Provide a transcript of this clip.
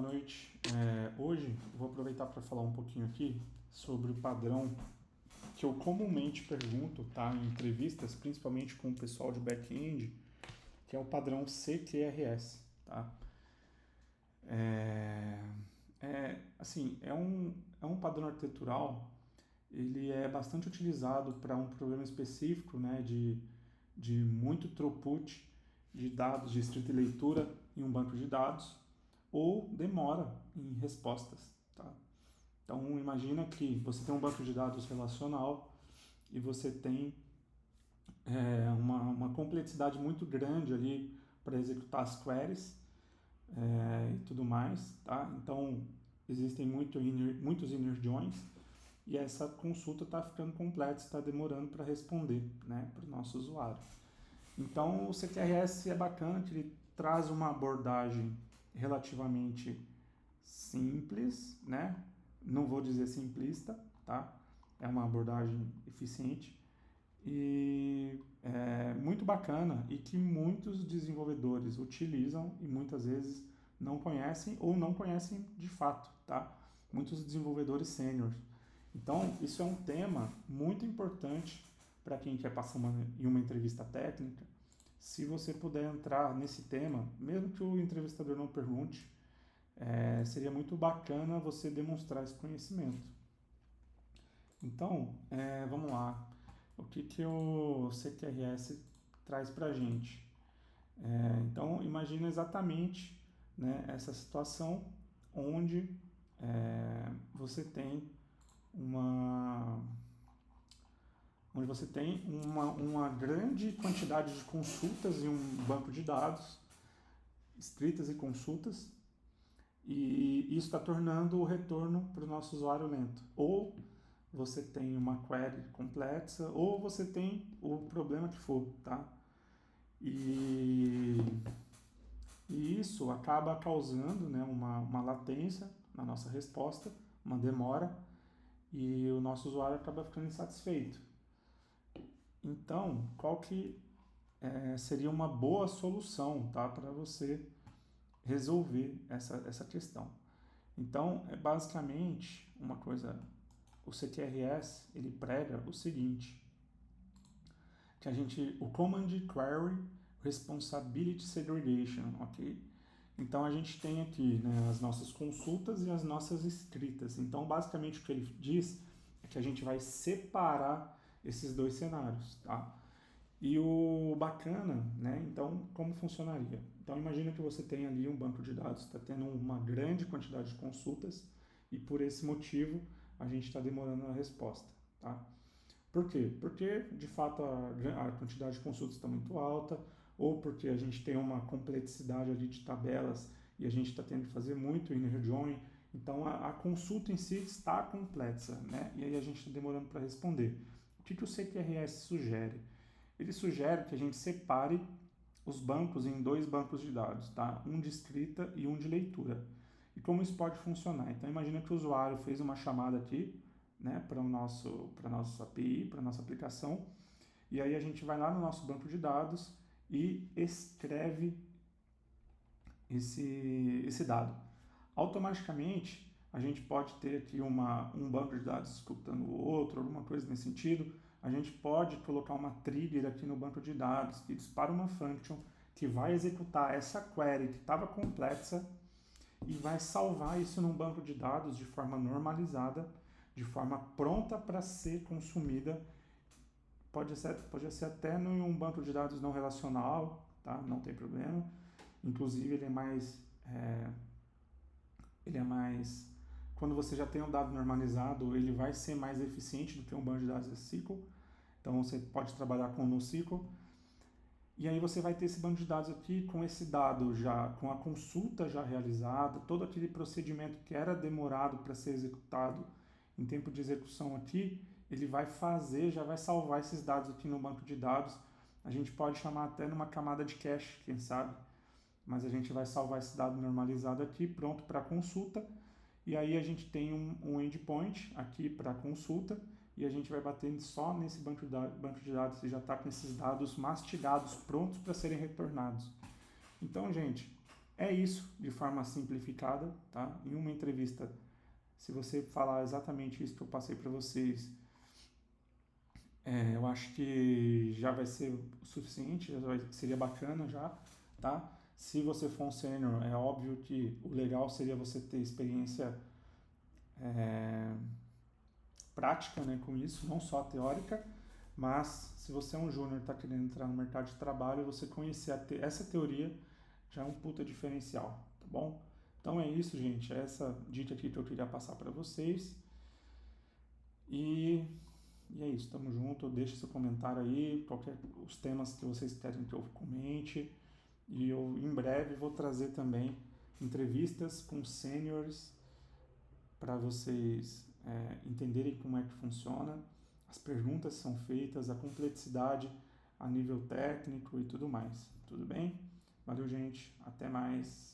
noite. Hoje eu vou aproveitar para falar um pouquinho aqui sobre o padrão que eu comumente pergunto, tá, em entrevistas, principalmente com o pessoal de back-end, que é o padrão CQRS, tá? É um padrão arquitetural, ele é bastante utilizado para um problema específico, né, de muito throughput de dados de escrita e leitura em um banco de dados, ou demora em respostas, tá? Então, imagina que você tem um banco de dados relacional e você tem uma complexidade muito grande ali para executar as queries e tudo mais, tá? Então, existem muitos inner joins e essa consulta está ficando complexa, está demorando para responder, né, para o nosso usuário. Então, o CQRS é bacana, que ele traz uma abordagem relativamente simples, né? Não vou dizer simplista, tá? É uma abordagem eficiente e muito bacana e que muitos desenvolvedores utilizam e muitas vezes não conhecem ou não conhecem de fato, tá? Muitos desenvolvedores sêniores. Então, isso é um tema muito importante para quem quer passar em uma entrevista técnica. Se você puder entrar nesse tema, mesmo que o entrevistador não pergunte, seria muito bacana você demonstrar esse conhecimento. Então, vamos lá. O que o CQRS traz para a gente? Então, imagina exatamente, né, essa situação onde você tem uma grande quantidade de consultas em um banco de dados, escritas e consultas, e isso está tornando o retorno para o nosso usuário lento. Ou você tem uma query complexa, ou você tem o problema que for, tá? E isso acaba causando, né, uma latência na nossa resposta, uma demora, e o nosso usuário acaba ficando insatisfeito. Então, qual que seria uma boa solução, tá, para você resolver essa questão? Então, basicamente uma coisa, o CQRS ele prega o seguinte, que o Command Query Responsibility Segregation, ok? Então a gente tem aqui, né, as nossas consultas e as nossas escritas. Então basicamente o que ele diz é que a gente vai separar esses dois cenários, tá? E o bacana, né? Então, como funcionaria? Então, imagina que você tem ali um banco de dados, está tendo uma grande quantidade de consultas e por esse motivo a gente está demorando a resposta, tá? Por quê? Porque, de fato, a quantidade de consultas está muito alta ou porque a gente tem uma complexidade ali de tabelas e a gente está tendo que fazer muito inner join. Então, a consulta em si está complexa, né? E aí a gente está demorando para responder. O que o CQRS sugere? Ele sugere que a gente separe os bancos em dois bancos de dados, tá? Um de escrita e um de leitura. E como isso pode funcionar? Então imagina que o usuário fez uma chamada aqui, né, para nossa API, para a nossa aplicação, e aí a gente vai lá no nosso banco de dados e escreve esse dado. Automaticamente a gente pode ter aqui um banco de dados escutando o outro, alguma coisa nesse sentido. A gente pode colocar uma trigger aqui no banco de dados que dispara uma function que vai executar essa query que estava complexa e vai salvar isso num banco de dados de forma normalizada, de forma pronta para ser consumida. Pode ser até em um banco de dados não relacional, tá? Não tem problema. Inclusive ele é mais quando você já tem um dado normalizado, ele vai ser mais eficiente do que um banco de dados SQL. Então você pode trabalhar com NoSQL. E aí você vai ter esse banco de dados aqui com esse dado já, com a consulta já realizada, todo aquele procedimento que era demorado para ser executado em tempo de execução aqui, ele vai já vai salvar esses dados aqui no banco de dados. A gente pode chamar até numa camada de cache, quem sabe? Mas a gente vai salvar esse dado normalizado aqui, pronto para consulta. E aí a gente tem um endpoint aqui para consulta e a gente vai batendo só nesse banco de dados que já está com esses dados mastigados, prontos para serem retornados. Então, gente, é isso de forma simplificada, tá? Em uma entrevista, se você falar exatamente isso que eu passei para vocês, eu acho que já vai ser o suficiente, seria bacana já, tá? Se você for um sênior, é óbvio que o legal seria você ter experiência prática, né, com isso, não só teórica, mas se você é um júnior e está querendo entrar no mercado de trabalho, você conhecer essa teoria já é um puta diferencial, tá bom? Então é isso, gente, é essa dica aqui que eu queria passar para vocês. E é isso, tamo junto, deixe seu comentário aí, os temas que vocês querem que eu comente, e eu em breve vou trazer também entrevistas com sêniores para vocês entenderem como é que funciona, as perguntas são feitas, a complexidade a nível técnico e tudo mais, tudo bem? Valeu, gente, até mais.